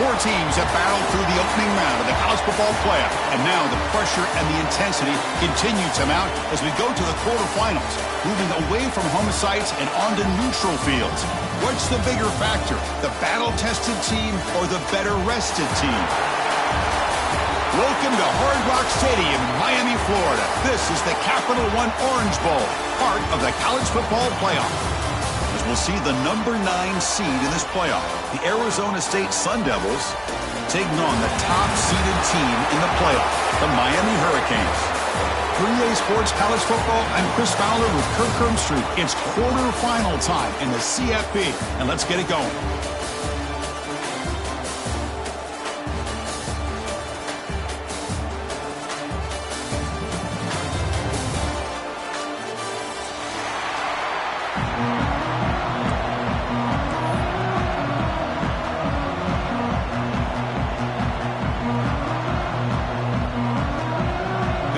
Four teams have battled through the opening round of the college football playoff, and now the pressure and the intensity continue to mount as we go to the quarterfinals, moving away from home sites and onto neutral fields. What's the bigger factor, the battle-tested team or the better-rested team? Welcome to Hard Rock Stadium in Miami, Florida. This is the Capital One Orange Bowl, part of the college football playoff. As we'll see the number 9 seed in this playoff, the Arizona State Sun Devils, taking on the top-seeded team in the playoff, the Miami Hurricanes. 3A Sports College Football, I'm Chris Fowler with Kirk Herbstreit. It's quarterfinal time in the CFP, and let's get it going.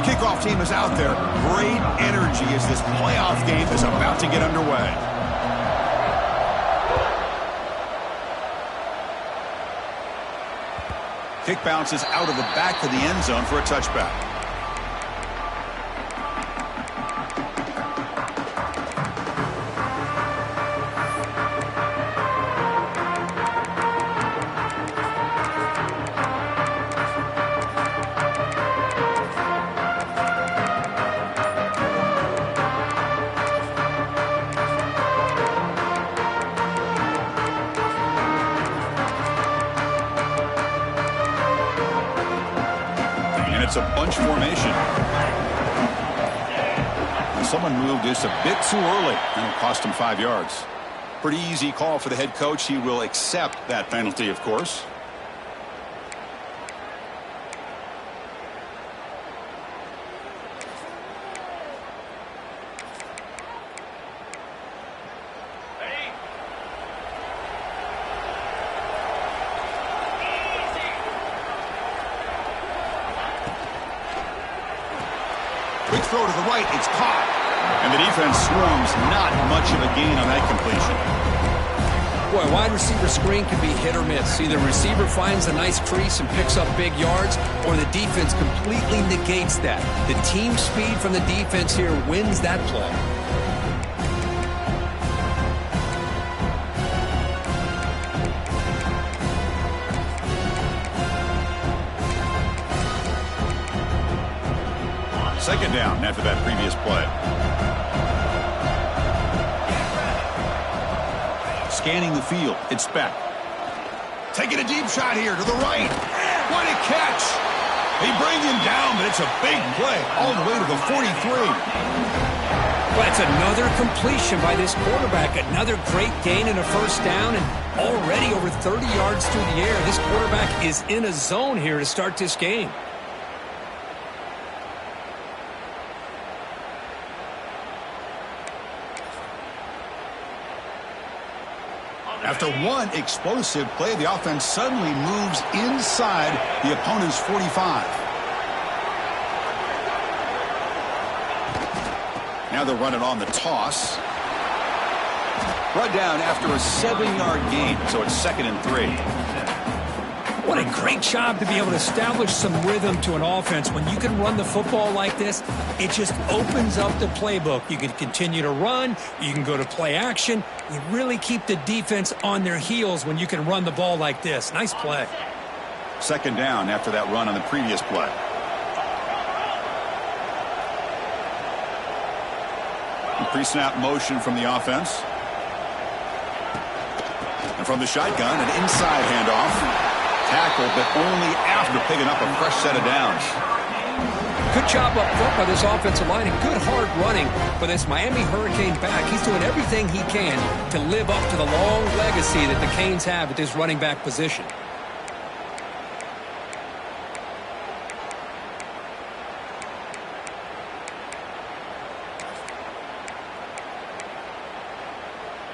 Kickoff team is out there. Great energy as this playoff game is about to get underway. Kick bounces out of the back of the end zone for a touchback. It's a bunch formation. And someone moved just a bit too early, and it cost him 5 yards. Pretty easy call for the head coach. He will accept that penalty, of course. Quick throw to the right, it's caught. And the defense swarms, not much of a gain on that completion. Boy, wide receiver screen can be hit or miss. Either the receiver finds a nice crease and picks up big yards, or the defense completely negates that. The team speed from the defense here wins that play. Second down after that previous play. Scanning the field, it's Beck. Taking a deep shot here to the right. What a catch! They bring him down, but it's a big play all the way to the 43. Well, it's another completion by this quarterback. Another great gain and a first down, and already over 30 yards through the air. This quarterback is in a zone here to start this game. After one explosive play, the offense suddenly moves inside the opponent's 45. Now they're running on the toss. Brought down after a 7-yard gain, so it's 2nd and 3. What a great job to be able to establish some rhythm to an offense. When you can run the football like this, it just opens up the playbook. You can continue to run. You can go to play action. You really keep the defense on their heels when you can run the ball like this. Nice play. 2nd down after that run on the previous play. Pre-snap motion from the offense. And from the shotgun, an inside handoff. Tackle, but only after picking up a fresh set of downs. Good job up front by this offensive line and good hard running for this Miami Hurricane back. He's doing everything he can to live up to the long legacy that the Canes have at this running back position.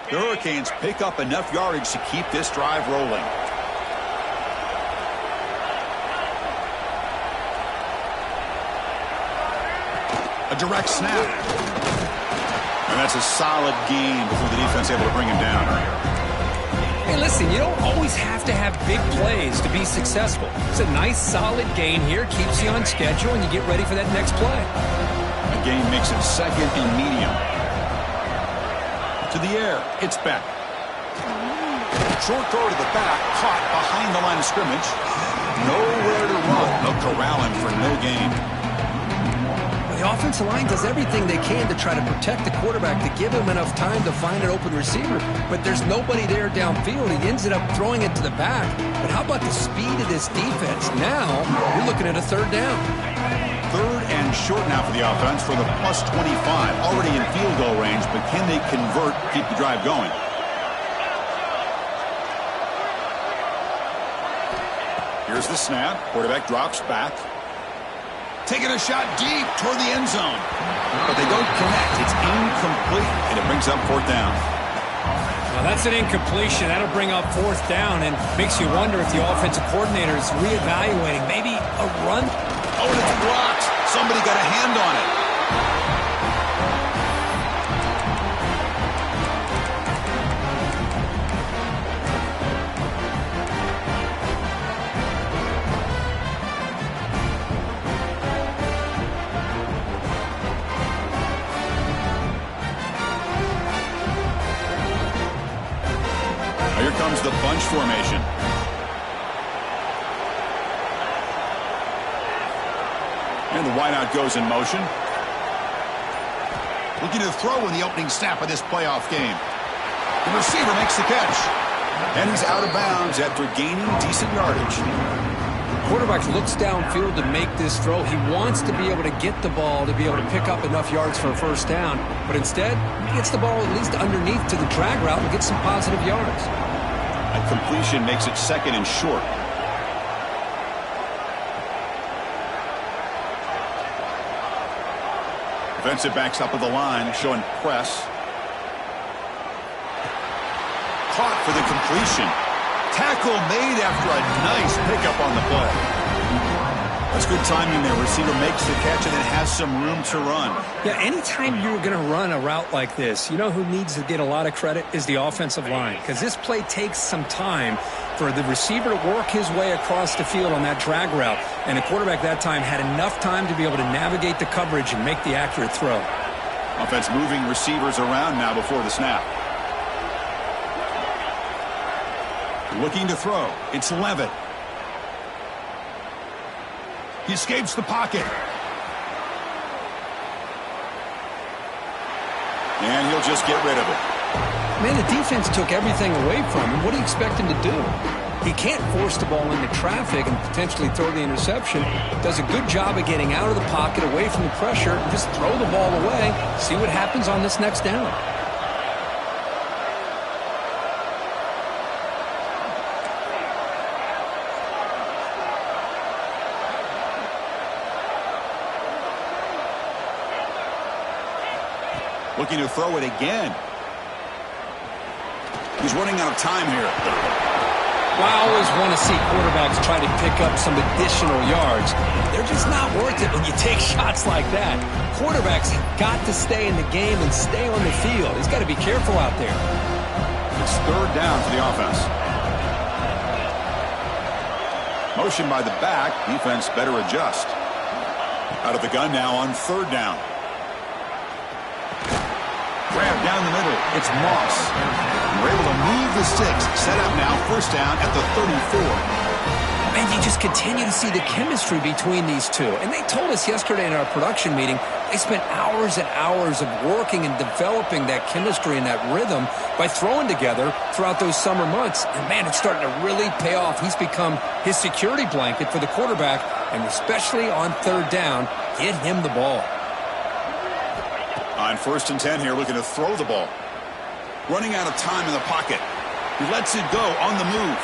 The Hurricanes pick up enough yardage to keep this drive rolling. A direct snap. And that's a solid gain before the defense able to bring him down. Hey, listen, you don't always have to have big plays to be successful. It's a nice, solid gain here, keeps you on schedule, and you get ready for that next play. A gain makes it second and medium. To the air, it's Beck. Short throw to the back, caught behind the line of scrimmage. Nowhere to run. They'll corral him for no gain. The offensive line does everything they can to try to protect the quarterback to give him enough time to find an open receiver. But there's nobody there downfield. He ends up throwing it to the back. But how about the speed of this defense? Now, you're looking at a third down. Third and short now for the offense for the plus 25. Already in field goal range, but can they convert, keep the drive going? Here's the snap. Quarterback drops back. Taking a shot deep toward the end zone. But they don't connect. It's incomplete, and it brings up fourth down. Well, that's an incompletion. That'll bring up fourth down and makes you wonder if the offensive coordinator is reevaluating maybe a run. Oh, and it's blocked. Somebody got a hand on it. Here comes the bunch formation. And the wideout goes in motion. Looking to throw in the opening snap of this playoff game. The receiver makes the catch. And he's out of bounds after gaining decent yardage. Quarterback looks downfield to make this throw. He wants to be able to get the ball to be able to pick up enough yards for a first down. But instead, he gets the ball at least underneath to the drag route and gets some positive yards. A completion makes it second and short. Defensive backs up at the line, showing press. Caught for the completion. Tackle made after a nice pickup on the play. That's good timing there. Receiver makes the catch and then has some room to run. Yeah, anytime you're going to run a route like this, you know who needs to get a lot of credit is the offensive line. Because this play takes some time for the receiver to work his way across the field on that drag route. And the quarterback that time had enough time to be able to navigate the coverage and make the accurate throw. Offense moving receivers around now before the snap. Looking to throw. It's Levitt. He escapes the pocket. And he'll just get rid of it. Man, the defense took everything away from him. What do you expect him to do? He can't force the ball into traffic and potentially throw the interception. Does a good job of getting out of the pocket, away from the pressure, and just throw the ball away. See what happens on this next down. Looking to throw it again. He's running out of time here. Well, I always want to see quarterbacks try to pick up some additional yards. They're just not worth it when you take shots like that. Quarterbacks have got to stay in the game and stay on the field. He's got to be careful out there. It's third down for the offense. Motion by the back. Defense better adjust. Out of the gun now on third down. Grab down the middle. It's Moss. We're able to move the sticks. Set up now. First down at the 34. Man, you just continue to see the chemistry between these two. And they told us yesterday in our production meeting, they spent hours and hours of working and developing that chemistry and that rhythm by throwing together throughout those summer months. And, man, it's starting to really pay off. He's become his security blanket for the quarterback, and especially on third down, get him the ball. On first and 10 here, looking to throw the ball. Running out of time in the pocket. He lets it go on the move.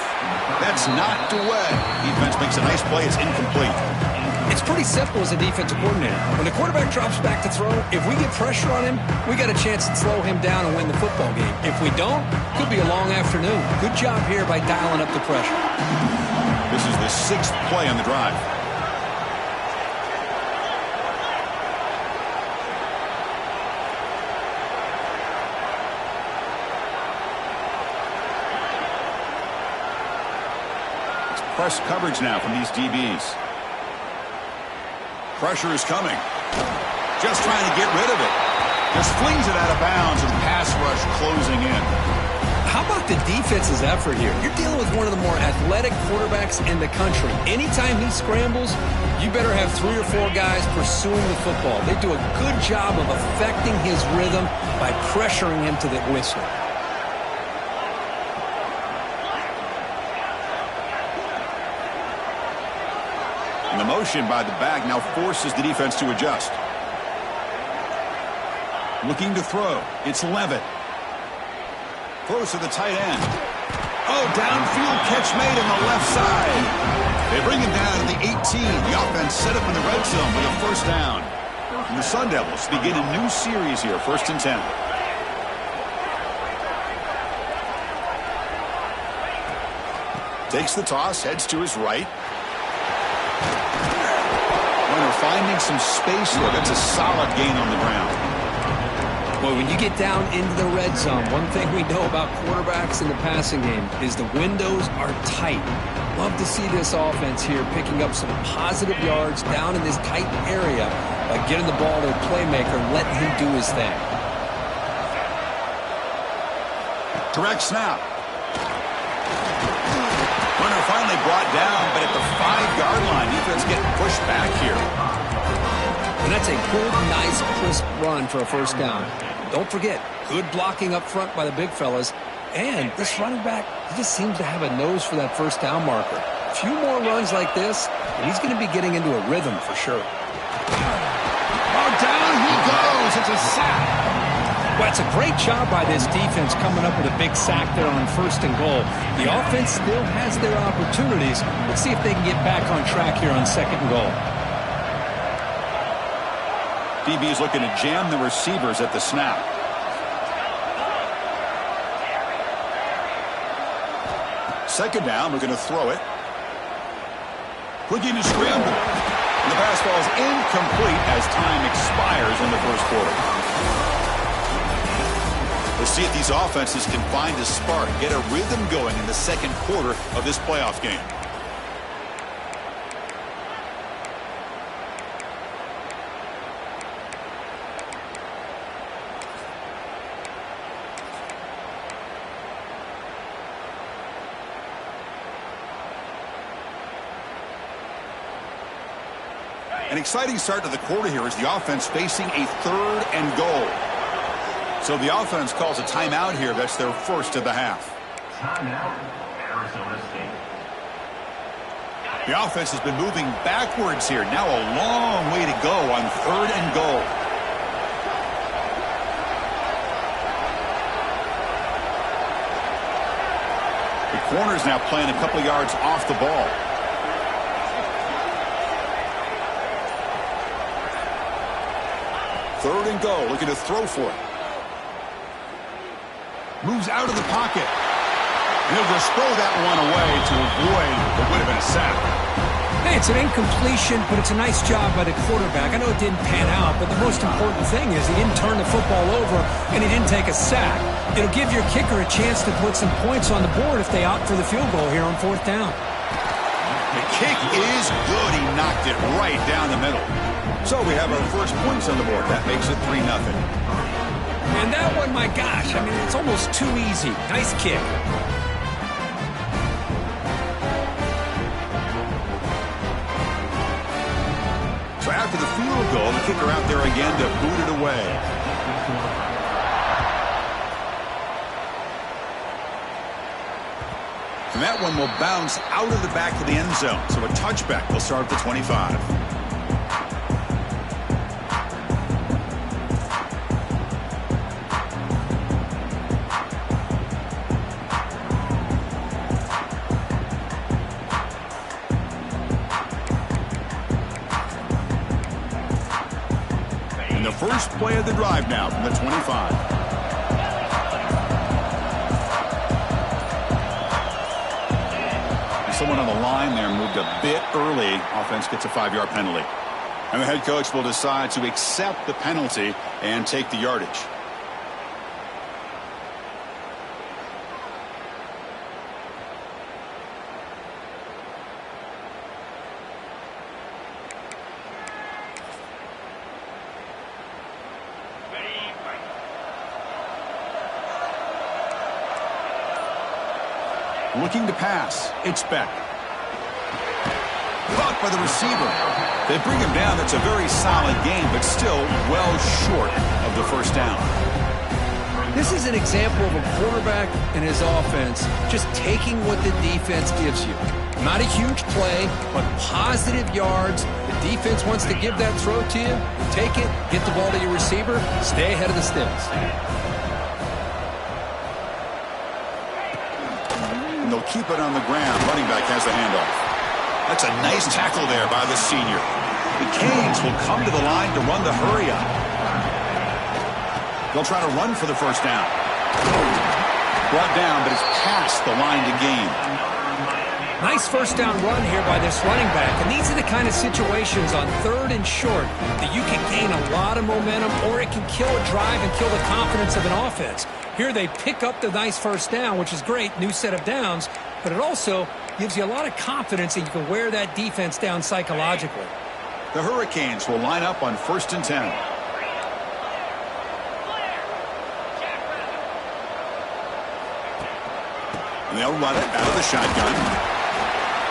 That's knocked away. Defense makes a nice play. It's incomplete. It's pretty simple as a defensive coordinator. When the quarterback drops back to throw, if we get pressure on him, we got a chance to slow him down and win the football game. If we don't, could be a long afternoon. Good job here by dialing up the pressure. This is the sixth play on the drive. It's press coverage now from these DBs. Pressure is coming. Just trying to get rid of it. Just flings it out of bounds and pass rush closing in. How about the defense's effort here? You're dealing with one of the more athletic quarterbacks in the country. Anytime he scrambles, you better have 3 or 4 guys pursuing the football. They do a good job of affecting his rhythm by pressuring him to the whistle. And the motion by the back now forces the defense to adjust. Looking to throw. It's Levitt. Throws to the tight end. Oh, downfield catch made on the left side. They bring him down to the 18. The offense set up in the red zone with a first down. And the Sun Devils begin a new series here, 1st and 10. Takes the toss, heads to his right. Runner finding some space here. That's a solid gain on the ground. Boy, when you get down into the red zone, one thing we know about quarterbacks in the passing game is the windows are tight. Love to see this offense here picking up some positive yards down in this tight area by getting the ball to the playmaker and letting him do his thing. Direct snap. Runner finally brought down, but at the 5-yard line, defense getting pushed back here. And that's a good, nice, crisp run for a first down. Don't forget, good blocking up front by the big fellas. And this running back, he just seems to have a nose for that first down marker. A few more runs like this, and he's going to be getting into a rhythm for sure. Oh, down he goes. It's a sack. Well, it's a great job by this defense coming up with a big sack there on 1st and goal. The offense still has their opportunities. Let's see if they can get back on track here on 2nd and goal. DB is looking to jam the receivers at the snap. Second down, we're going to throw it. Looking to scramble. And the pass ball is incomplete as time expires in the 1st quarter. We'll see if these offenses can find a spark, get a rhythm going in the 2nd quarter of this playoff game. An exciting start to the quarter here as the offense facing a 3rd and goal. So the offense calls a timeout here. That's their first of the half. Timeout, Arizona State. The offense has been moving backwards here. Now a long way to go on 3rd and goal. The corner's now playing a couple yards off the ball. Third and goal, looking to throw for it. Moves out of the pocket. And he'll just throw that one away to avoid what would have been a sack. Hey, it's an incompletion, but it's a nice job by the quarterback. I know it didn't pan out, but the most important thing is he didn't turn the football over and he didn't take a sack. It'll give your kicker a chance to put some points on the board if they opt for the field goal here on 4th down. The kick is good. He knocked it right down the middle. So we have our first points on the board. That makes it 3-0. And that one, my gosh, I mean, it's almost too easy. Nice kick. So after the field goal, the kicker out there again to boot it away. And that one will bounce out of the back of the end zone. So a touchback will start at the 25. And the first play of the drive now from the 25. Someone on the line there moved a bit early. Offense gets a 5-yard penalty. And the head coach will decide to accept the penalty and take the yardage. Looking to pass. It's Beck. Caught by the receiver. They bring him down. That's a very solid game, but still well short of the first down. This is an example of a quarterback and his offense just taking what the defense gives you. Not a huge play, but positive yards. The defense wants to give that throw to you. You take it, get the ball to your receiver, stay ahead of the sticks. And they'll keep it on the ground. Running back has the handoff. That's a nice tackle there by the senior. The Canes will come to the line to run the hurry up. They'll try to run for the first down. Brought down, but it's past the line to gain. Nice first down run here by this running back. And these are the kind of situations on 3rd and short that you can gain a lot of momentum, or it can kill a drive and kill the confidence of an offense. Here they pick up the nice first down, which is great, new set of downs, but it also gives you a lot of confidence that you can wear that defense down psychologically. The Hurricanes will line up on 1st and 10. And they'll run it out of the shotgun.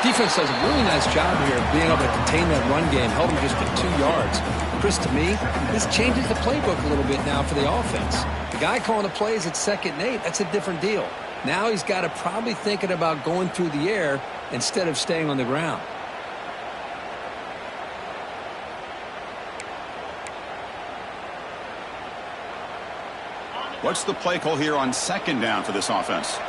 Defense does a really nice job here of being able to contain that run game, held them just to 2 yards. Chris, to me, this changes the playbook a little bit now for the offense. The guy calling the plays at 2nd and 8, that's a different deal. Now he's got to probably thinking about going through the air instead of staying on the ground. What's the play call here on 2nd down for this offense?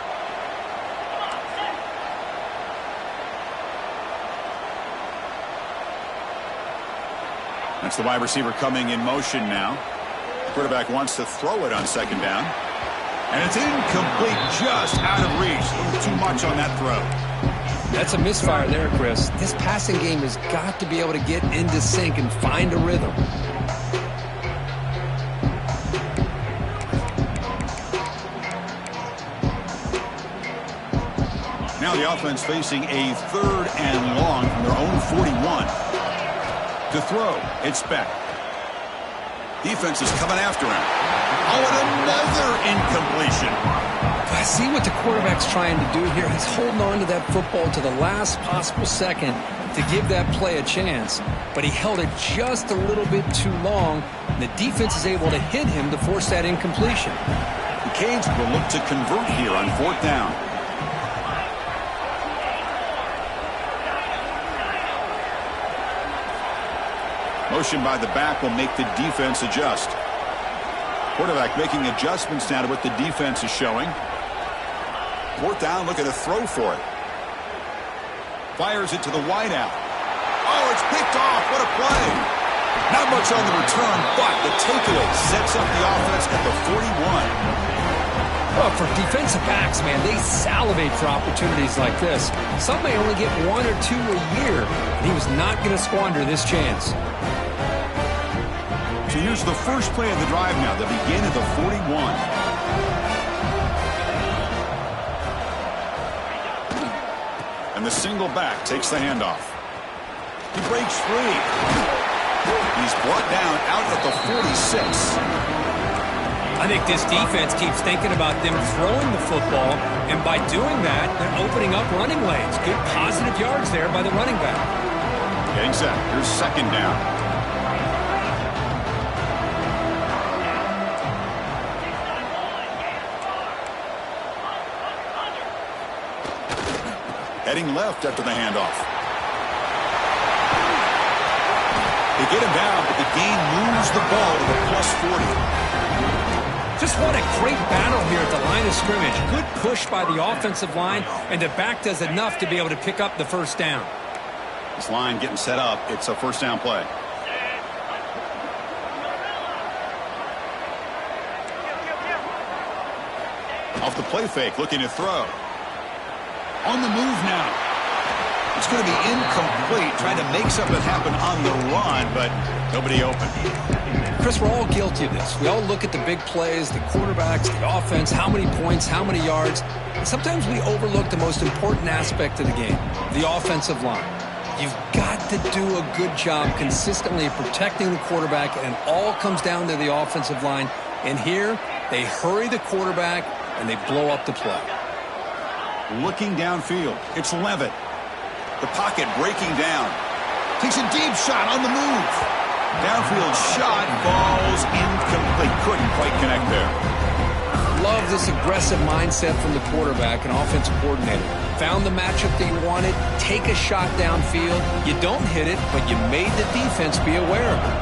That's the wide receiver coming in motion now. The quarterback wants to throw it on 2nd down. And it's incomplete, just out of reach. A little too much on that throw. That's a misfire there, Chris. This passing game has got to be able to get into sync and find a rhythm. Now the offense facing a 3rd and long from their own 41. To throw, it's Beck. Defense is coming after him. Oh, and another incompletion. I see what the quarterback's trying to do here. He's holding on to that football to the last possible second to give that play a chance. But he held it just a little bit too long, and the defense is able to hit him to force that incompletion. The Canes will look to convert here on 4th down. Motion by the back will make the defense adjust. Quarterback making adjustments now to what the defense is showing. 4th down, looking to throw for it. Fires it to the wideout. Oh, it's picked off. What a play. Not much on the return, but the takeaway sets up the offense at the 41. Well, for defensive backs, man, they salivate for opportunities like this. Some may only get 1 or 2 a year, and he was not going to squander this chance. So here's the first play of the drive now. They begin at the 41. And the single back takes the handoff. He breaks free. He's brought down out at the 46. I think this defense keeps thinking about them throwing the football, and by doing that, they're opening up running lanes. Good positive yards there by the running back. Getting set. Here's 2nd down. Heading left after the handoff. They get him down, but the gain moves the ball to the +40. Just what a great battle here at the line of scrimmage. Good push by the offensive line, and the back does enough to be able to pick up the first down. This line getting set up. It's a 1st down play. Off the play fake, looking to throw. On the move now. It's going to be incomplete, trying to make something happen on the run, but nobody open. Chris, we're all guilty of this. We all look at the big plays, the quarterbacks, the offense, how many points, how many yards. And sometimes we overlook the most important aspect of the game, the offensive line. You've got to do a good job consistently protecting the quarterback, and it all comes down to the offensive line. And here, they hurry the quarterback, and they blow up the play. looking downfield. It's Levitt. The pocket breaking down. Takes a deep shot on the move. Downfield shot falls incomplete. Couldn't quite connect there. Love this aggressive mindset from the quarterback and offensive coordinator. Found the matchup that you wanted. Take a shot downfield. You don't hit it, but you made the defense be aware of it.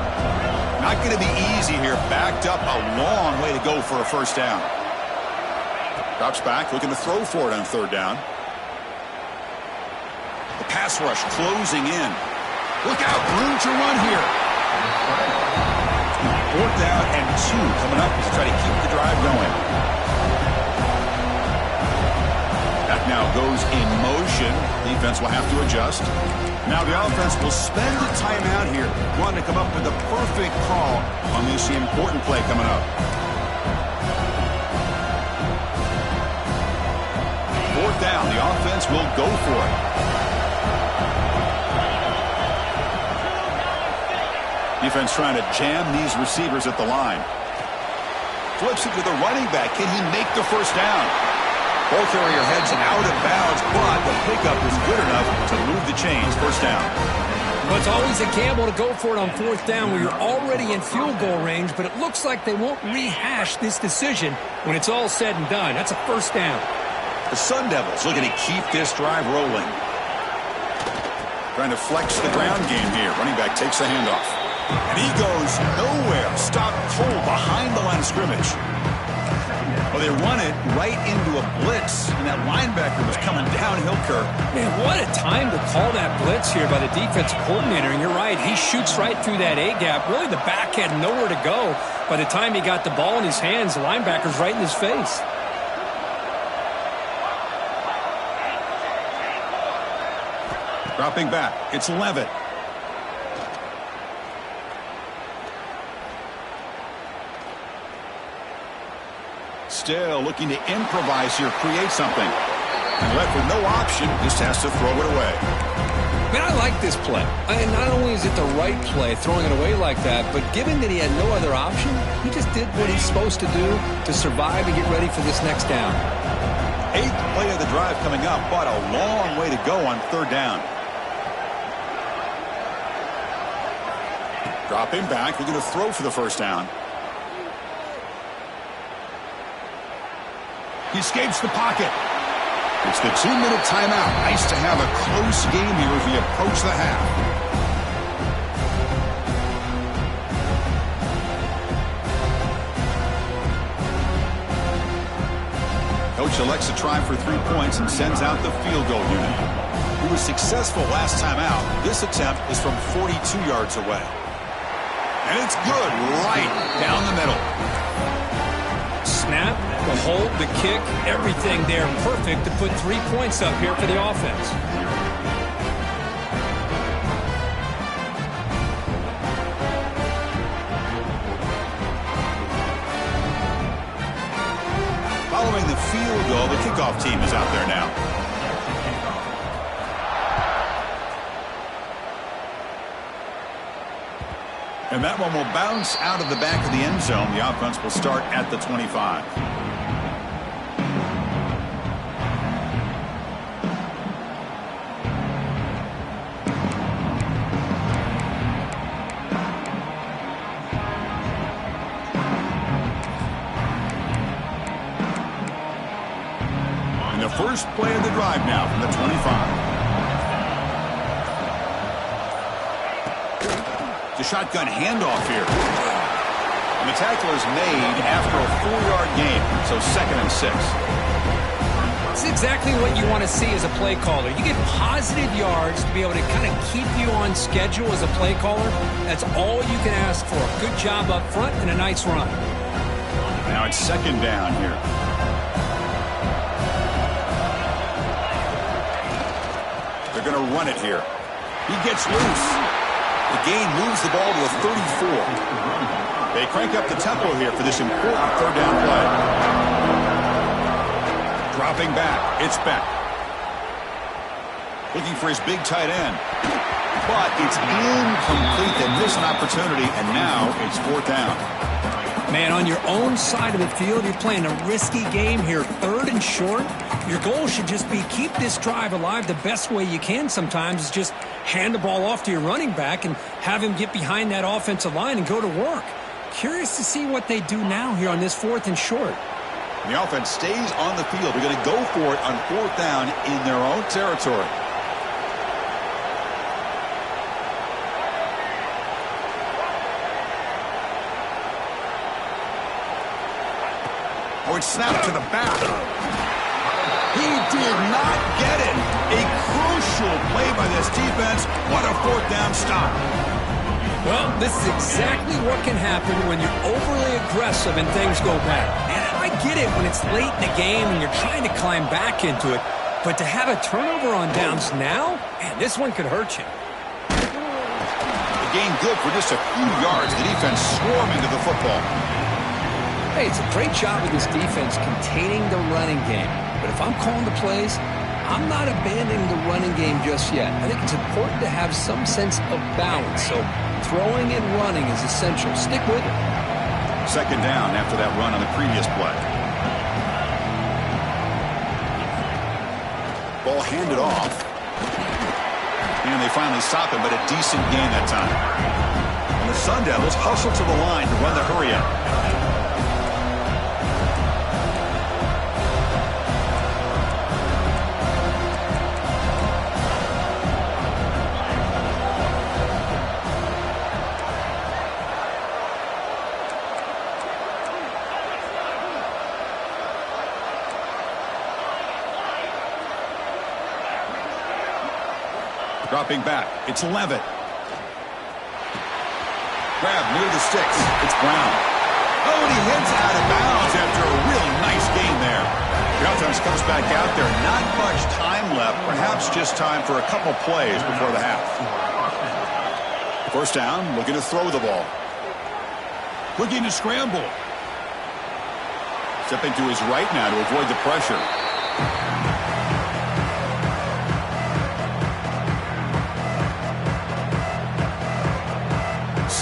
Not going to be easy here. Backed up a long way to go for a first down. Drops back, looking to throw for it on third down. The pass rush closing in. Look out, room to run here. Fourth down and 2 coming up as they try to keep the drive going. That now goes in motion. Defense will have to adjust. Now the offense will spend a timeout here, wanting to come up with the perfect call on this important play coming up. Fourth down, the offense will go for it. Defense trying to jam these receivers at the line. Flips it to the running back. Can he make the first down? Ball carrier heads out of bounds, but the pickup is good enough to move the chains. First down. Well, it's always a gamble to go for it on fourth down where you're already in field goal range, but it looks like they won't rehash this decision when it's all said and done. That's a first down. The Sun Devils looking to keep this drive rolling. Trying to flex the ground game here. Running back takes the handoff. And he goes nowhere. Stopped cold behind the line of scrimmage. Well, they run it right into a blitz, and that linebacker was coming downhill, Kirk. Man, what a time to call that blitz here by the defensive coordinator. And you're right, he shoots right through that A-gap. Really, the back had nowhere to go. By the time he got the ball in his hands, the linebacker's right in his face. Dropping back, it's Levitt. Still looking to improvise here, create something. And left with no option, just has to throw it away. Man, I like this play. And not only is it the right play, throwing it away like that, but given that he had no other option, he just did what he's supposed to do to survive and get ready for this next down. 8th play of the drive coming up, but a long way to go on third down. Dropping back, looking to throw for the first down. He escapes the pocket. It's the 2-minute timeout. Nice to have a close game here as we approach the half. Coach elects to try for 3 points and sends out the field goal unit. He was successful last time out. This attempt is from 42 yards away. And it's good right down the middle. Snap, the hold, the kick, everything there perfect to put 3 points up here for the offense. Following the field goal, the kickoff team is out there now. And that one will bounce out of the back of the end zone. The offense will start at the 25. And the first play of the drive now from the 25. The shotgun handoff here. And the tackle is made after a 4-yard gain, so 2nd and 6. It's exactly what you want to see as a play caller. You get positive yards to be able to kind of keep you on schedule as a play caller. That's all you can ask for. Good job up front and a nice run. Now it's 2nd down here. They're going to run it here. He gets loose. The gain moves the ball to a 34. They crank up the tempo here for this important 3rd down play. Dropping back, it's Beck. Looking for his big tight end. But it's incomplete. They miss an opportunity, and now it's 4th down. Man, on your own side of the field, you're playing a risky game here. 3rd and short. Your goal should just be keep this drive alive the best way you can sometimes is just hand the ball off to your running back and have him get behind that offensive line and go to work. Curious to see what they do now here on this 4th and short. The offense stays on the field. They're going to go for it on 4th down in their own territory. Oh, it's snapped to the back. He did not get it. A crucial play by this defense. What a 4th down stop. Well, this is exactly what can happen when you're overly aggressive and things go bad. And I get it when it's late in the game and you're trying to climb back into it. But to have a turnover on downs now, man, this one could hurt you. The gain good for just a few yards. The defense swarming to the football. Hey, it's a great job of this defense containing the running game. But if I'm calling the plays, I'm not abandoning the running game just yet. I think it's important to have some sense of balance. So throwing and running is essential. Stick with it. 2nd down after that run on the previous play. Ball handed off. And they finally stop him, but a decent gain that time. And the Sun Devils hustle to the line to run the hurry-up. Dropping back. It's Levitt. Grab near the sticks. It's Brown. Oh, and he hits out of bounds after a real nice gain there. The offense comes back out there. Not much time left. Perhaps just time for a couple plays before the half. 1st down, looking to throw the ball. Looking to scramble. Stepping to his right now to avoid the pressure.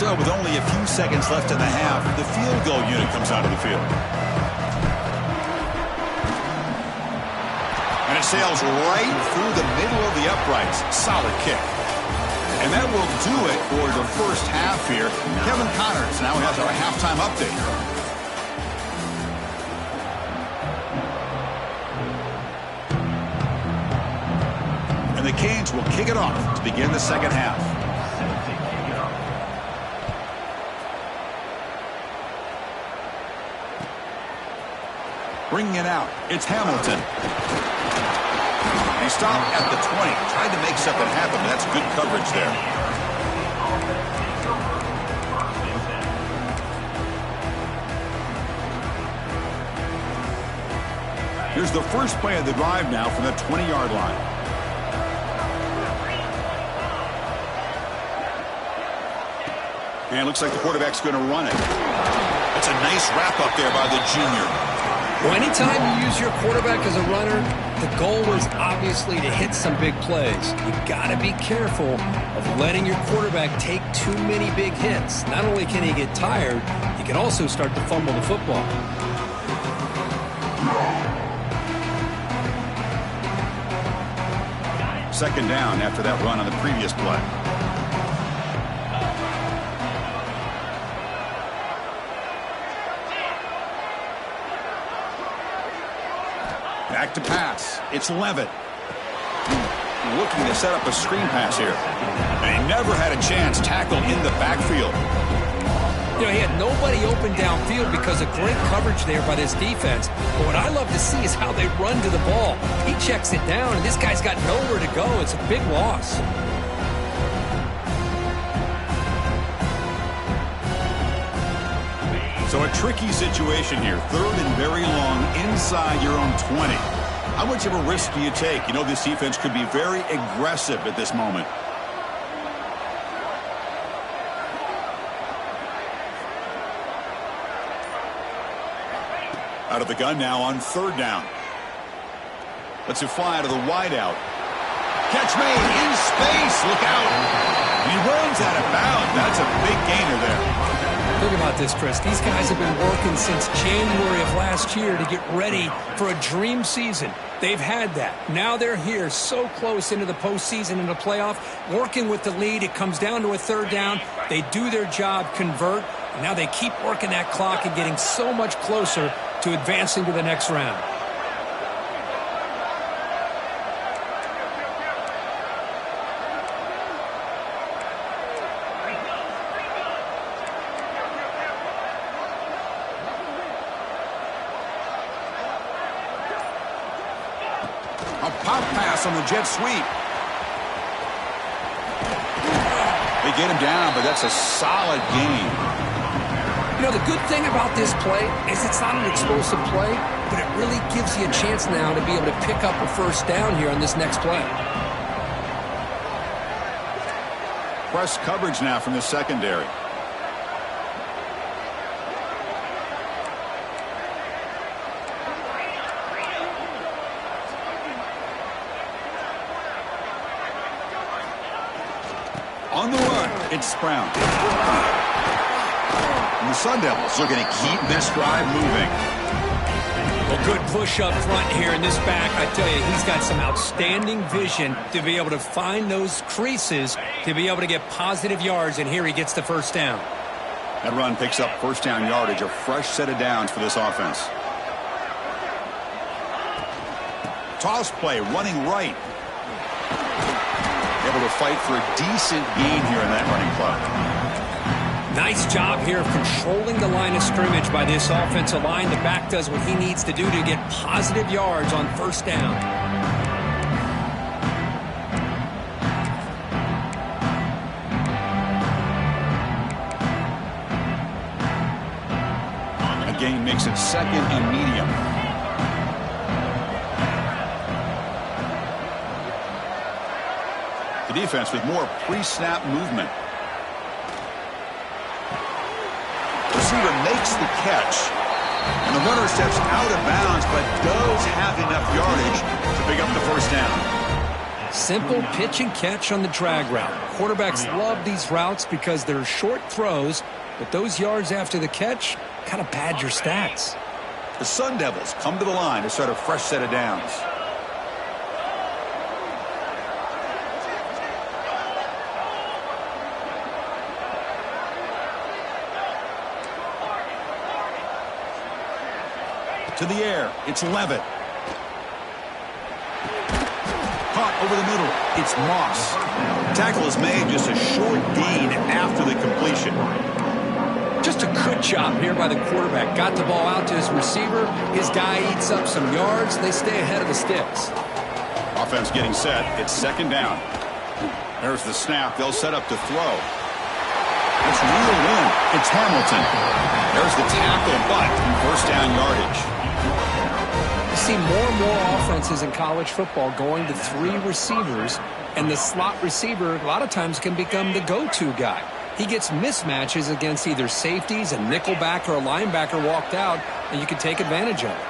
So with only a few seconds left in the half, the field goal unit comes out of the field. And it sails right through the middle of the uprights. Solid kick. And that will do it for the first half here. Kevin Connors now has our halftime update. And the Canes will kick it off to begin the 2nd half. Bringing it out, it's Hamilton. He stopped at the 20, tried to make something happen, but that's good coverage there. Here's the first play of the drive now from the 20-yard line. And it looks like the quarterback's going to run it. That's a nice wrap-up there by the junior. Well, anytime you use your quarterback as a runner, the goal is obviously to hit some big plays. You've got to be careful of letting your quarterback take too many big hits. Not only can he get tired, he can also start to fumble the football. Second down after that run on the previous play. Back to pass. It's Levitt. Looking to set up a screen pass here. And he never had a chance tackled in the backfield. You know, he had nobody open downfield because of great coverage there by this defense. But what I love to see is how they run to the ball. He checks it down, and this guy's got nowhere to go. It's a big loss. So a tricky situation here. 3rd and very long inside your own 20. How much of a risk do you take? You know this defense could be very aggressive at this moment. Out of the gun now on 3rd down. Lets it fly to the wideout. Catch made in space. Look out. And he runs out of bounds. That's a big gainer there. Think about this, Chris. These guys have been working since January of last year to get ready for a dream season. They've had that. Now they're here so close into the postseason and the playoff, working with the lead. It comes down to a third down. They do their job, convert. And now they keep working that clock and getting so much closer to advancing to the next round. A pop pass on the jet sweep. They get him down, but that's a solid gain. You know, the good thing about this play is it's not an explosive play, but it really gives you a chance now to be able to pick up a first down here on this next play. Press coverage now from the secondary. On the run, it's Brown. And the Sun Devils looking to keep this drive moving. Well, good push up front here in this back. I tell you, he's got some outstanding vision to be able to find those creases, to be able to get positive yards, and here he gets the first down. That run picks up first down yardage, a fresh set of downs for this offense. Toss play, running right. Able to fight for a decent gain here in that running play. Nice job here of controlling the line of scrimmage by this offensive line. The back does what he needs to do to get positive yards on first down. A gain makes it second and medium. The defense with more pre-snap movement. Receiver makes the catch, and the runner steps out of bounds, but does have enough yardage to pick up the first down. Simple pitch and catch on the drag route. Quarterbacks love these routes because they're short throws, but those yards after the catch kind of pad your stats. The Sun Devils come to the line to start a fresh set of downs. To the air, it's Levitt. Caught over the middle, it's Moss. Tackle is made, just a short gain after the completion. Just a good job here by the quarterback. Got the ball out to his receiver. His guy eats up some yards. They stay ahead of the sticks. Offense getting set. It's second down. There's the snap. They'll set up to throw. It's reeled in. It's Hamilton. There's the tackle, but first down yardage. You see more and more offenses in college football going to three receivers, and the slot receiver a lot of times can become the go-to guy. He gets mismatches against either safeties, a nickelback, or a linebacker walked out, and you can take advantage of it.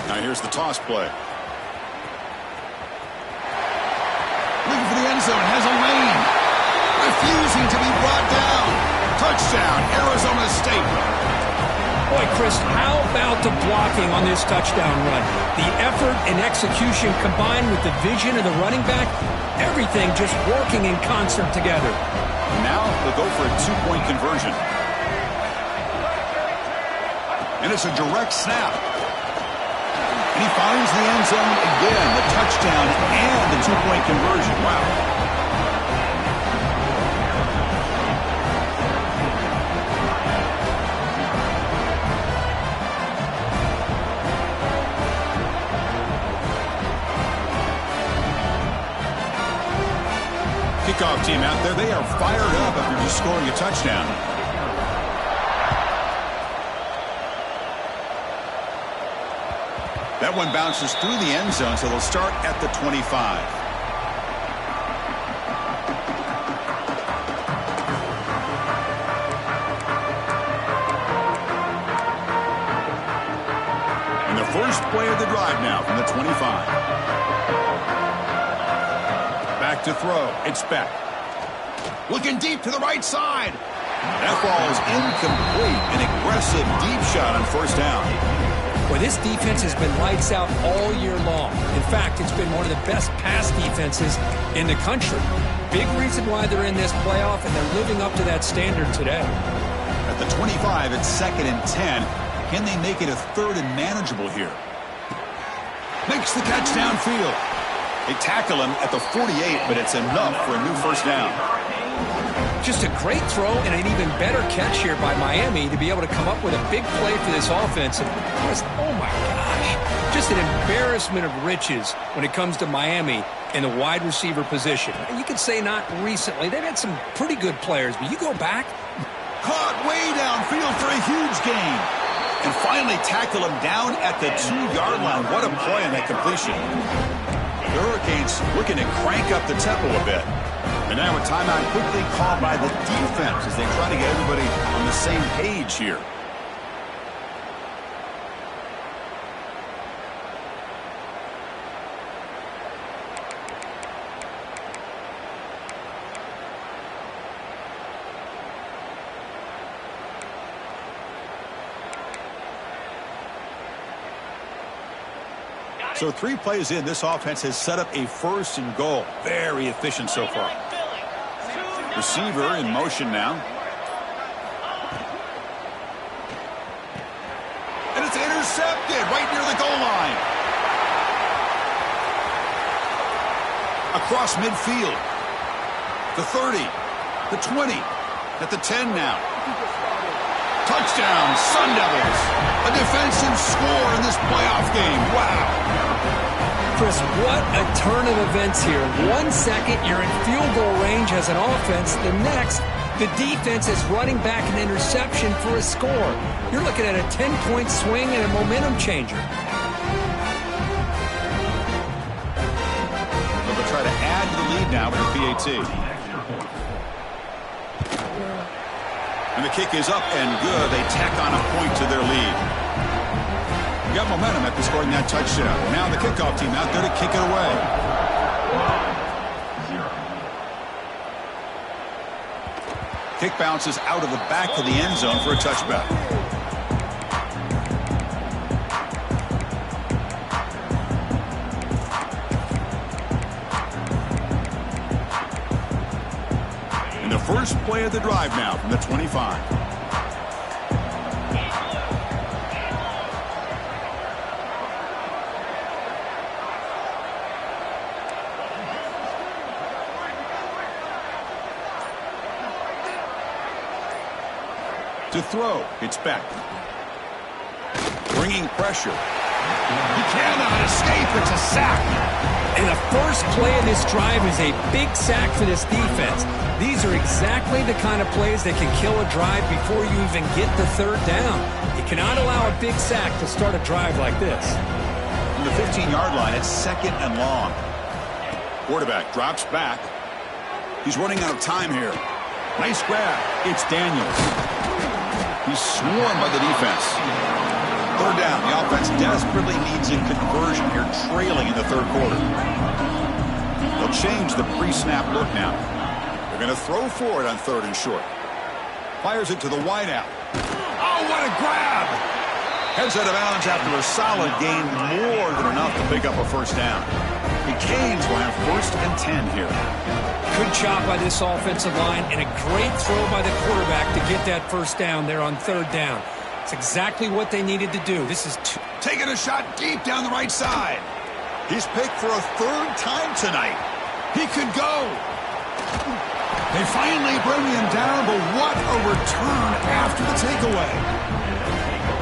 Now here's the toss play. Looking for the end zone, has a lane. Refusing to be brought down. Touchdown, Arizona State. Boy, Chris, how about the blocking on this touchdown run? The effort and execution combined with the vision of the running back, everything just working in concert together. And now they'll go for a two-point conversion. And it's a direct snap. And he finds the end zone again, the touchdown and the two-point conversion. Wow. Kickoff team out there, they are fired up after just scoring a touchdown. That one bounces through the end zone, so they'll start at the 25. And the first play of the drive now from the 25. Back to throw. It's Beck. Looking deep to the right side. That ball is incomplete. An aggressive deep shot on first down. Well, this defense has been lights out all year long. In fact, it's been one of the best pass defenses in the country. Big reason why they're in this playoff, and they're living up to that standard today. At the 25, it's 2nd and 10. Can they make it a 3rd and manageable here? Makes the catch downfield. They tackle him at the 48, but it's enough for a new first down. Just a great throw and an even better catch here by Miami to be able to come up with a big play for this offense. And just, oh my gosh, just an embarrassment of riches when it comes to Miami in the wide receiver position. You could say not recently. They've had some pretty good players, but you go back. Caught way downfield for a huge gain. And finally tackle him down at the 2-yard line. What a play on that completion. The Hurricanes looking to crank up the tempo a bit. And now a timeout quickly called by the defense as they try to get everybody on the same page here. So 3 plays in, this offense has set up a 1st and goal. Very efficient so far. Receiver in motion now. And it's intercepted right near the goal line. Across midfield. The 30. The 20. At the 10 now. Touchdown, Sun Devils. A defensive score in this playoff game. Wow. Chris, what a turn of events here. 1 second, you're in field goal range as an offense. The next, the defense is running back an interception for a score. You're looking at a 10-point swing and a momentum changer. They'll try to add to the lead now with the PAT. And the kick is up and good. They tack on a point to their lead. Got momentum after scoring that touchdown. Now the kickoff team out there to kick it away. 0. Kick bounces out of the back of the end zone for a touchback. And the first play of the drive now from the 25. To throw, it's back. Bringing pressure. He cannot escape. It's a sack. And the first play of this drive is a big sack for this defense. These are exactly the kind of plays that can kill a drive before you even get the 3rd down. You cannot allow a big sack to start a drive like this. From the 15-yard line, it's 2nd and long. Quarterback drops back. He's running out of time here. Nice grab. It's Daniels. He's swarmed by the defense. 3rd down. The offense desperately needs a conversion here, trailing in the 3rd quarter. They'll change the pre-snap look now. They're going to throw for it on 3rd and short. Fires it to the wideout. Oh, what a grab! Heads out of bounds after a solid gain, more than enough to pick up a first down. The Canes will have 1st and 10 here. Good job by this offensive line and a great throw by the quarterback to get that first down there on 3rd down. It's exactly what they needed to do. This is taking a shot deep down the right side. He's picked for a 3rd time tonight. He could go. They finally bring him down, but what a return after the takeaway.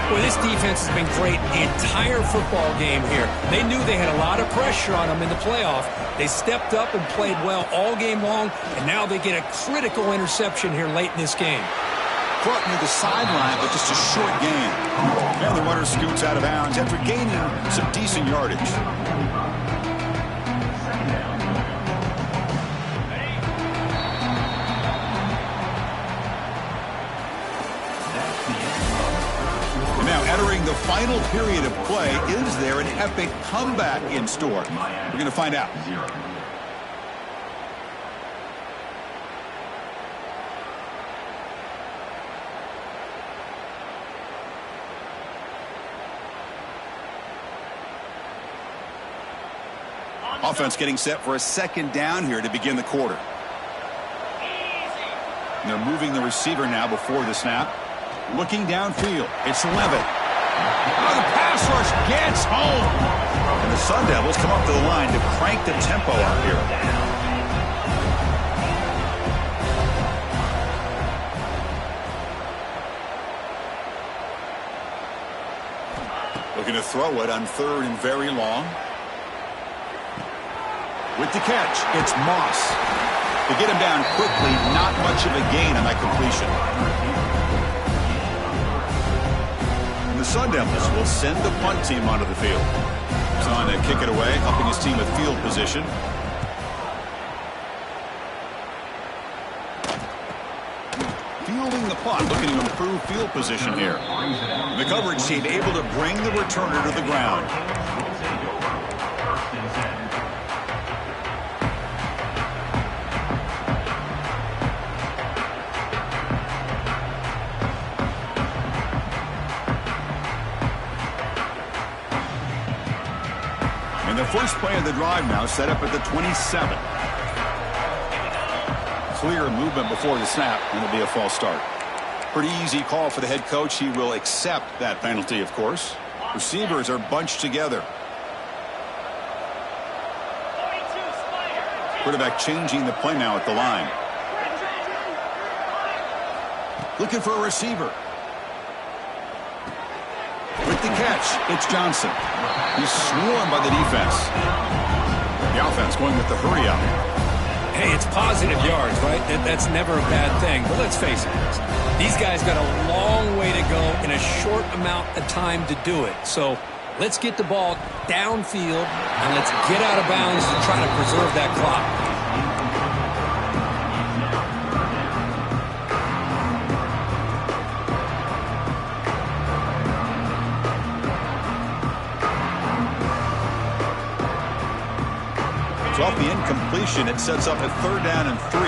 Well, this defense has been great the entire football game here. They knew they had a lot of pressure on them in the playoff. They stepped up and played well all game long, and now they get a critical interception here late in this game. Caught near the sideline, but just a short gain. And the runner scoots out of bounds after gaining some decent yardage. Now entering the final period of play, is there an epic comeback in store? We're going to find out. Offense getting set for a second down here to begin the quarter. And they're moving the receiver now before the snap. Looking downfield. It's Levitt. Oh, the pass rush gets home. And the Sun Devils come up to the line to crank the tempo out here. Looking to throw it on 3rd and very long. With the catch, it's Moss. To get him down quickly, not much of a gain on that completion. And the Sun Devils will send the punt team onto the field. He's on to kick it away, helping his team with field position. Fielding the punt, looking to improve field position here. The coverage team able to bring the returner to the ground. And the first play of the drive now set up at the 27. Clear movement before the snap, and it'll be a false start. Pretty easy call for the head coach. He will accept that penalty, of course. Receivers are bunched together. Quarterback changing the play now at the line. Looking for a receiver. With the catch, it's Johnson. He's swarmed by the defense. The offense going with the hurry up. Hey, it's positive yards, right? That's never a bad thing. But let's face it, these guys got a long way to go in a short amount of time to do it. So let's get the ball downfield, and let's get out of bounds to try to preserve that clock. So off the incompletion, it sets up a 3rd down and 3.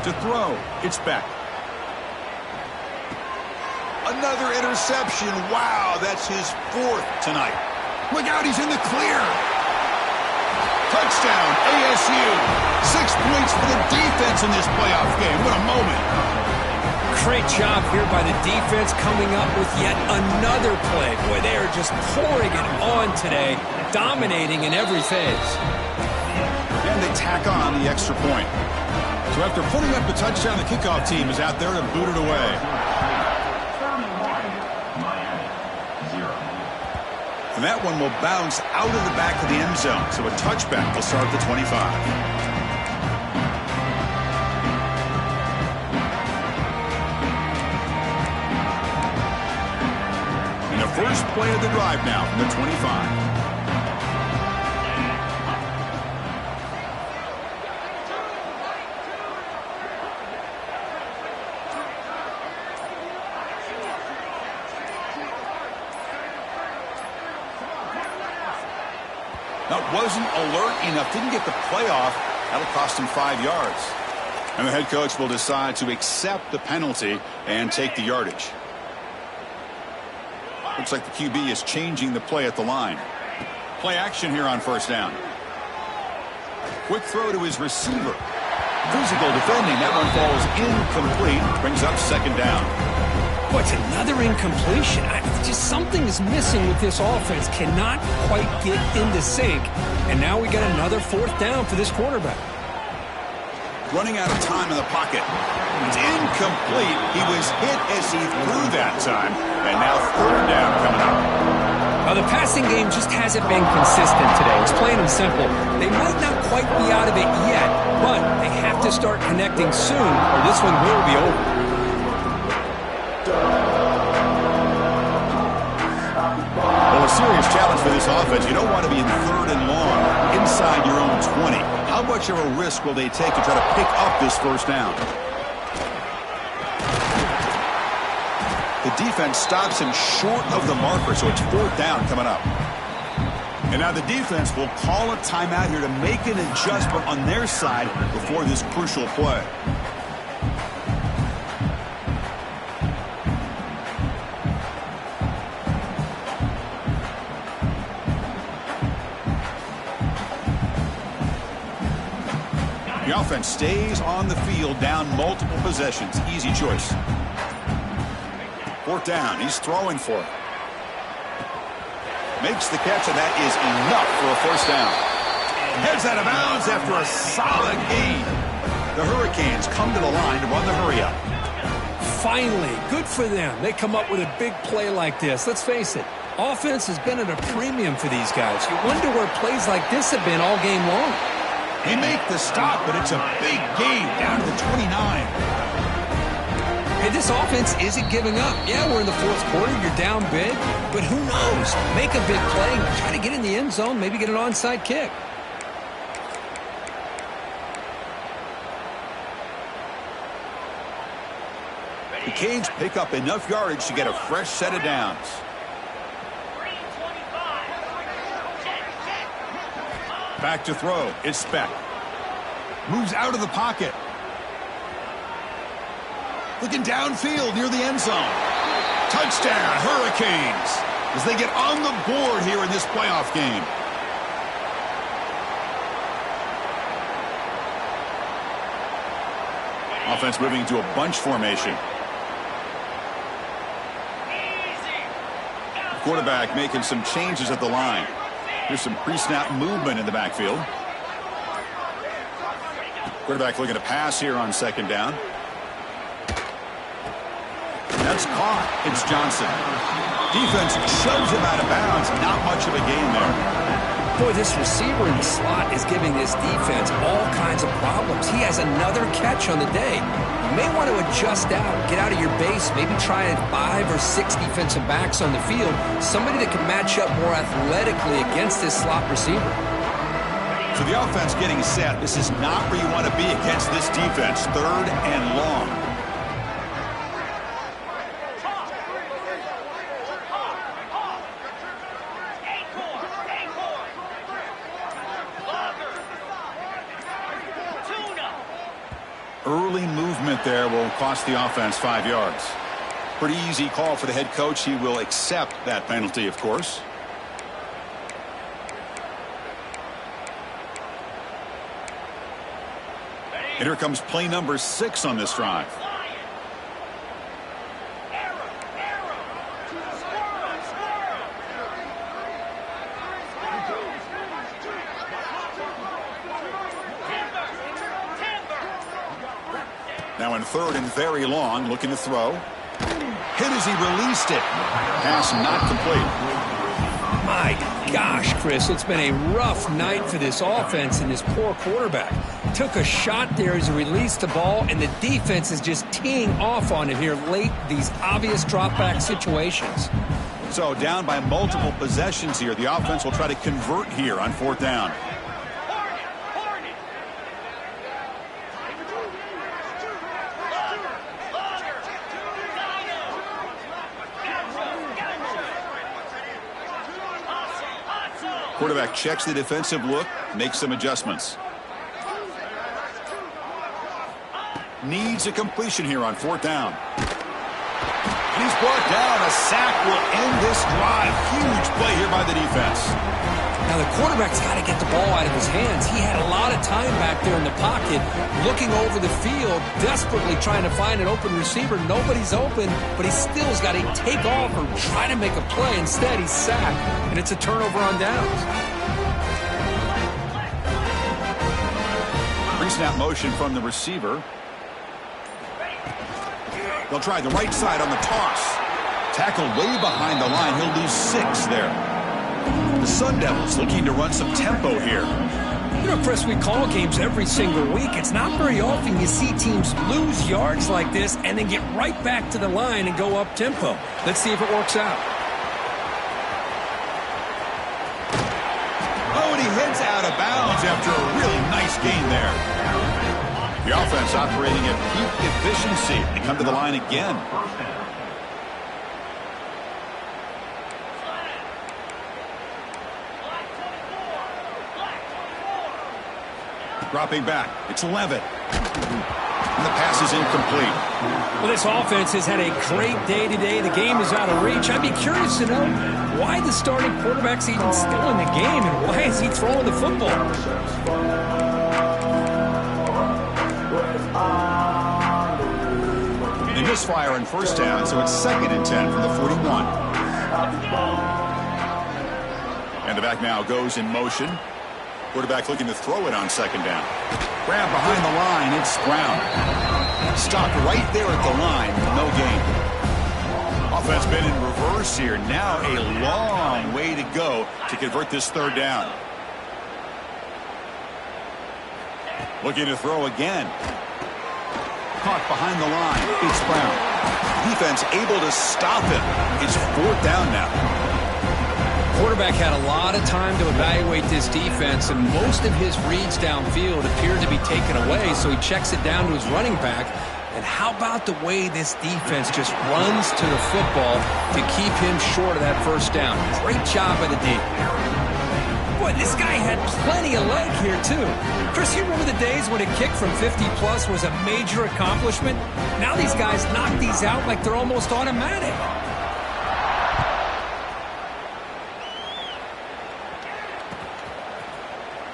To throw, it's Beck. Another interception. Wow, that's his 4th tonight. Look out, he's in the clear. Touchdown, ASU. 6 points for the defense in this playoff game. What a moment. Great job here by the defense coming up with yet another play. Boy, they are just pouring it on today, dominating in every phase. And they tack on the extra point. So after putting up the touchdown, the kickoff team is out there to boot it away. And that one will bounce out of the back of the end zone. So a touchback will start at the 25. First play of the drive now from the 25. That wasn't alert enough. Didn't get the play off. That'll cost him 5 yards. And the head coach will decide to accept the penalty and take the yardage. Looks like the QB is changing the play at the line. Play action here on 1st down. Quick throw to his receiver. Physical defending. That one falls incomplete. Brings up 2nd down. What's another incompletion? Just something is missing with this offense. Cannot quite get into sync. And now we got another 4th down for this quarterback. Running out of time in the pocket. It's incomplete. He was hit as he threw that time. And now 3rd down coming up. Well, the passing game just hasn't been consistent today. It's plain and simple. They might not quite be out of it yet, but they have to start connecting soon, or this one will be over. Well, a serious challenge for this offense. You don't want to be in 3rd and long inside your own 20. How much of a risk will they take to try to pick up this 1st down? The defense stops him short of the marker, so it's 4th down coming up. And now the defense will call a timeout here to make an adjustment on their side before this crucial play. The offense stays on the field, down multiple possessions. Easy choice. 4th down. He's throwing for it. Makes the catch, and that is enough for a 1st down. Heads out of bounds after a solid gain. The Hurricanes come to the line to run the hurry-up. Finally, good for them. They come up with a big play like this. Let's face it, offense has been at a premium for these guys. You wonder where plays like this have been all game long. They make the stop, but it's a big gain down to the 29. Hey, this offense isn't giving up. Yeah, we're in the 4th quarter. You're down big, but who knows? Make a big play, try to get in the end zone, maybe get an onside kick. The Canes pick up enough yardage to get a fresh set of downs. Back to throw. It's Speck. Moves out of the pocket. Looking downfield near the end zone. Touchdown, Hurricanes, as they get on the board here in this playoff game. Offense moving into a bunch formation. Quarterback making some changes at the line. There's some pre-snap movement in the backfield. Quarterback looking to pass here on 2nd down. That's caught. It's Johnson. Defense shoves him out of bounds. Not much of a gain there. Boy, this receiver in the slot is giving this defense all kinds of problems. He has another catch on the day. You may want to adjust out, get out of your base, maybe try 5 or 6 defensive backs on the field, somebody that can match up more athletically against this slot receiver. So the offense getting set. This is not where you want to be against this defense. 3rd and long. Early movement there will cost the offense 5 yards. Pretty easy call for the head coach. He will accept that penalty, of course. And here comes play number 6 on this drive. Now in 3rd and very long, looking to throw. Hit as he released it. Pass not complete. My gosh, Chris, it's been a rough night for this offense and this poor quarterback. Took a shot there as he released the ball, and the defense is just teeing off on it here late, these obvious drop-back situations. So down by multiple possessions here. The offense will try to convert here on 4th down. Quarterback checks the defensive look, makes some adjustments. Needs a completion here on 4th down. And he's brought down. A sack will end this drive. Huge play here by the defense. Now the quarterback's got to get the ball out of his hands. He had a lot of time back there in the pocket, looking over the field, desperately trying to find an open receiver. Nobody's open, but he still's got to take off or try to make a play. Instead, he's sacked, and it's a turnover on downs. Pre-snap motion from the receiver. They'll try the right side on the toss. Tackled way behind the line. He'll lose 6 there. The Sun Devils looking to run some tempo here. You know, Chris, we call games every single week. It's not very often you see teams lose yards like this and then get right back to the line and go up tempo. Let's see if it works out. Oh, and he heads out of bounds after a really nice gain there. The offense operating at peak efficiency. They come to the line again. Dropping back. It's Levitt. And the pass is incomplete. Well, this offense has had a great day today. The game is out of reach. I'd be curious to know why the starting quarterback's even still in the game and why is he throwing the football? misfire on first down, so it's 2nd and 10 from the 41. And the back now goes in motion. Quarterback looking to throw it on 2nd down. Grab behind the line. It's Brown. Stopped right there at the line. No gain. Offense been in reverse here. Now a long way to go to convert this 3rd down. Looking to throw again. Caught behind the line. It's Brown. Defense able to stop him. It's 4th down now. Quarterback had a lot of time to evaluate this defense, and most of his reads downfield appeared to be taken away, so he checks it down to his running back. And how about the way this defense just runs to the football to keep him short of that 1st down? Great job by the D. Boy, this guy had plenty of leg here, too. Chris, you remember the days when a kick from 50-plus was a major accomplishment? Now these guys knock these out like they're almost automatic.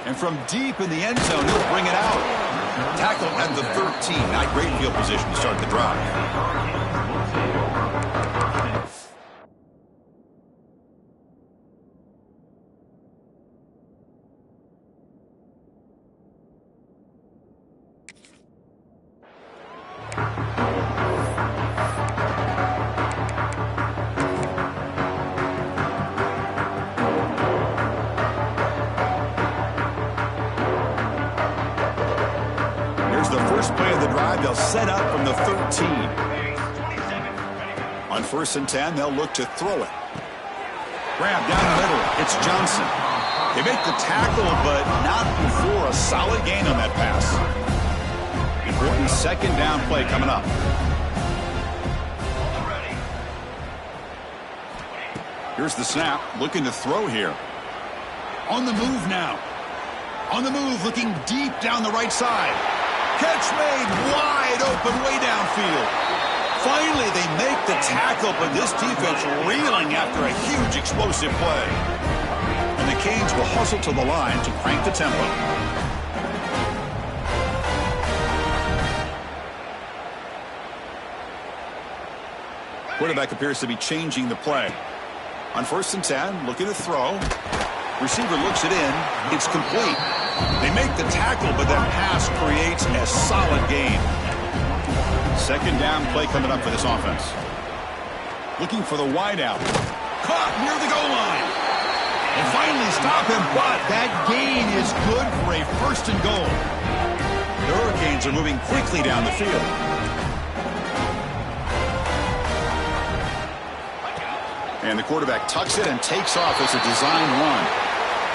And from deep in the end zone, he'll bring it out. Tackle at the 13. Not great field position to start the drive. They'll set up from the 13. On 1st and 10, they'll look to throw it. Grab down the middle. It's Johnson. They make the tackle, but not before a solid gain on that pass. Important 2nd down play coming up. Here's the snap. Looking to throw here. On the move now. On the move, looking deep down the right side. Catch made wide open way downfield. Finally, they make the tackle, but this defense reeling after a huge explosive play. And the Canes will hustle to the line to crank the tempo. Quarterback appears to be changing the play. On 1st and 10, looking to throw. Receiver looks it in. It's complete. They make the tackle, but that pass creates a solid gain. 2nd down play coming up for this offense. Looking for the wideout. Caught near the goal line. And finally stop him, but that gain is good for a 1st and goal. The Hurricanes are moving quickly down the field. And the quarterback tucks it and takes off as a design run.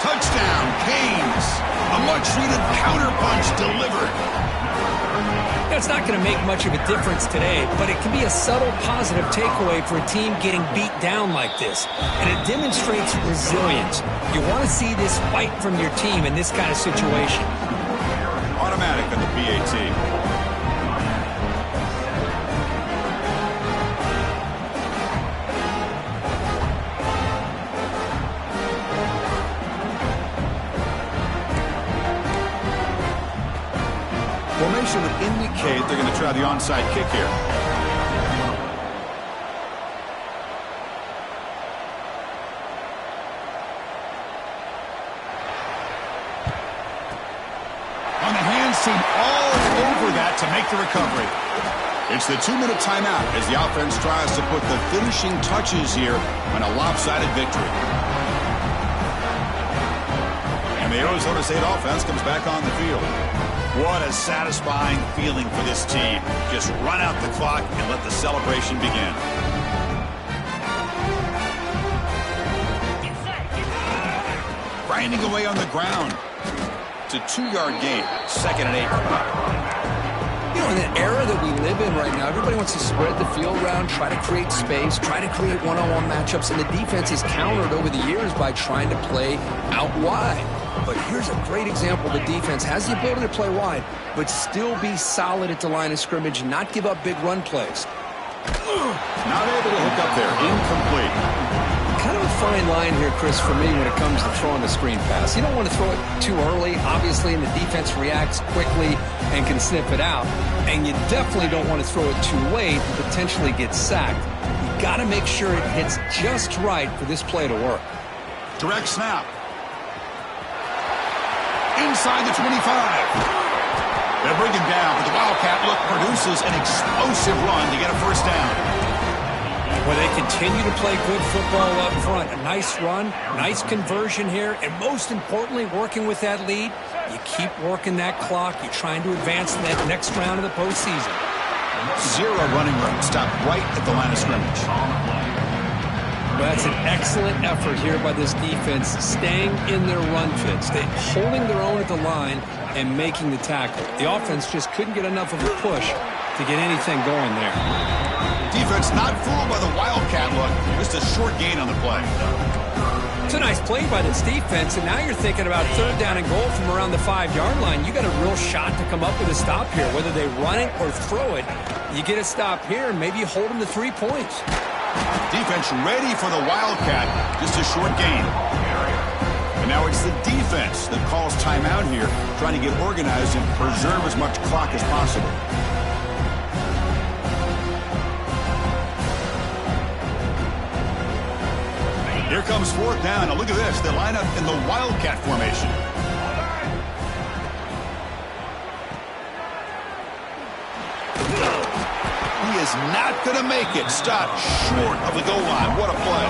Touchdown, Canes. A much-needed counterpunch delivered. It's not going to make much of a difference today, but it can be a subtle positive takeaway for a team getting beat down like this. And it demonstrates resilience. You want to see this fight from your team in this kind of situation. Automatic on the PAT. Formation would indicate they're going to try the onside kick here. On the hands team all over that to make the recovery. It's the 2-minute timeout as the offense tries to put the finishing touches here on a lopsided victory. And the Arizona State offense comes back on the field. What a satisfying feeling for this team. Just run out the clock and let the celebration begin. Grinding away on the ground. It's a 2-yard gain. 2nd and 8. You know, in the era that we live in right now, everybody wants to spread the field around, try to create space, try to create one-on-one matchups, and the defense is countered over the years by trying to play out wide. But here's a great example. The defense has the ability to play wide, but still be solid at the line of scrimmage and not give up big run plays. Not able to hook up there. Incomplete. Kind of a fine line here, Chris, for me when it comes to throwing a screen pass. You don't want to throw it too early, obviously, and the defense reacts quickly and can sniff it out. And you definitely don't want to throw it too late and potentially get sacked. You got to make sure it hits just right for this play to work. Direct snap. Inside the 25. They'll bring him down, but the Wildcat look produces an explosive run to get a first down. Well, they continue to play good football up front. A nice run, nice conversion here, and most importantly, working with that lead, you keep working that clock. You're trying to advance in that next round of the postseason. Zero running room. Stop right at the line of scrimmage. Well, that's an excellent effort here by this defense, staying in their run fits. They're holding their own at the line and making the tackle. The offense just couldn't get enough of a push to get anything going there. Defense not fooled by the Wildcat look. Just a short gain on the play. It's a nice play by this defense, and now you're thinking about third down and goal from around the 5-yard line. You got a real shot to come up with a stop here. Whether they run it or throw it, you get a stop here, and maybe you hold them to 3 points. Defense ready for the Wildcat. Just a short gain. And now it's the defense that calls timeout here, trying to get organized and preserve as much clock as possible. Here comes fourth down. Now look at this. They line up in the Wildcat formation. He is not going to make it. Stop short of the goal line. What a play.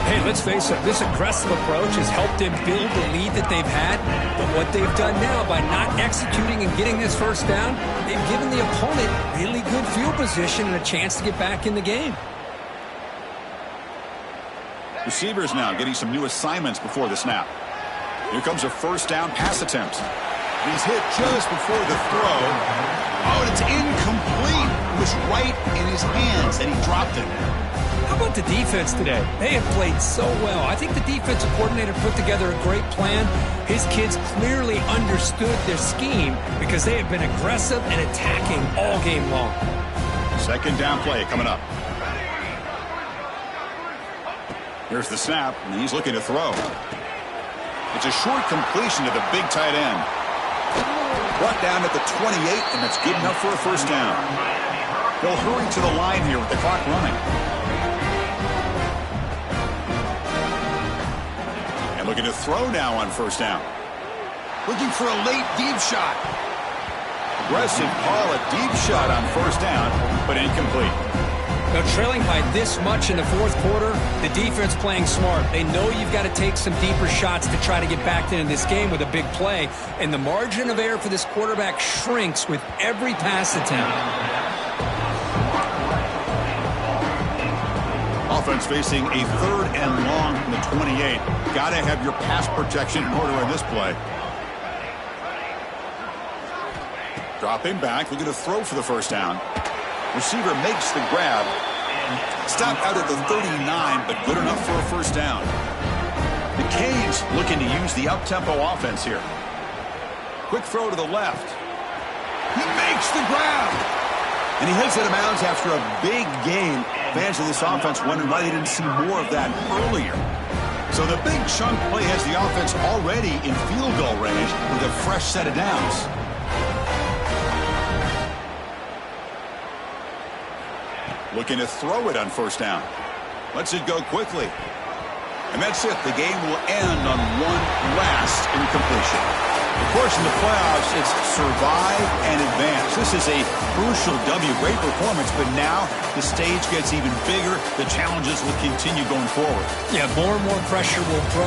Hey, let's face it, this aggressive approach has helped them build the lead that they've had. But what they've done now by not executing and getting this first down, they've given the opponent really good field position and a chance to get back in the game. Receivers now getting some new assignments before the snap. Here comes a first down pass attempt. He's hit just before the throw. Oh, and it's incomplete. It was right in his hands, and he dropped it. How about the defense today? They have played so well. I think the defensive coordinator put together a great plan. His kids clearly understood their scheme because they have been aggressive and attacking all game long. Second down play coming up. Here's the snap, and he's looking to throw. It's a short completion to the big tight end. Brought down at the 28, and that's good enough for a first down. They'll hurry to the line here with the clock running. And looking to throw now on first down. Looking for a late deep shot. Aggressive call, a deep shot on first down, but incomplete. Now, trailing by this much in the fourth quarter, the defense playing smart. They know you've got to take some deeper shots to try to get back into this game with a big play. And the margin of error for this quarterback shrinks with every pass attempt. Offense facing a third and long from the 28. Got to have your pass protection in order on this play. Dropping back, looking to throw for the first down. Receiver makes the grab. Stopped out at the 39, but good enough for a first down. The Canes looking to use the up-tempo offense here. Quick throw to the left. He makes the grab. And he hits it out of bounds after a big gain. Fans of this offense wondering why they didn't see more of that earlier. So the big chunk play has the offense already in field goal range with a fresh set of downs. Looking to throw it on first down. Lets it go quickly. And that's it. The game will end on one last incompletion. Of course, in the playoffs, it's survive and advance. This is a crucial W. Great performance, but now the stage gets even bigger. The challenges will continue going forward. Yeah, more and more pressure will grow.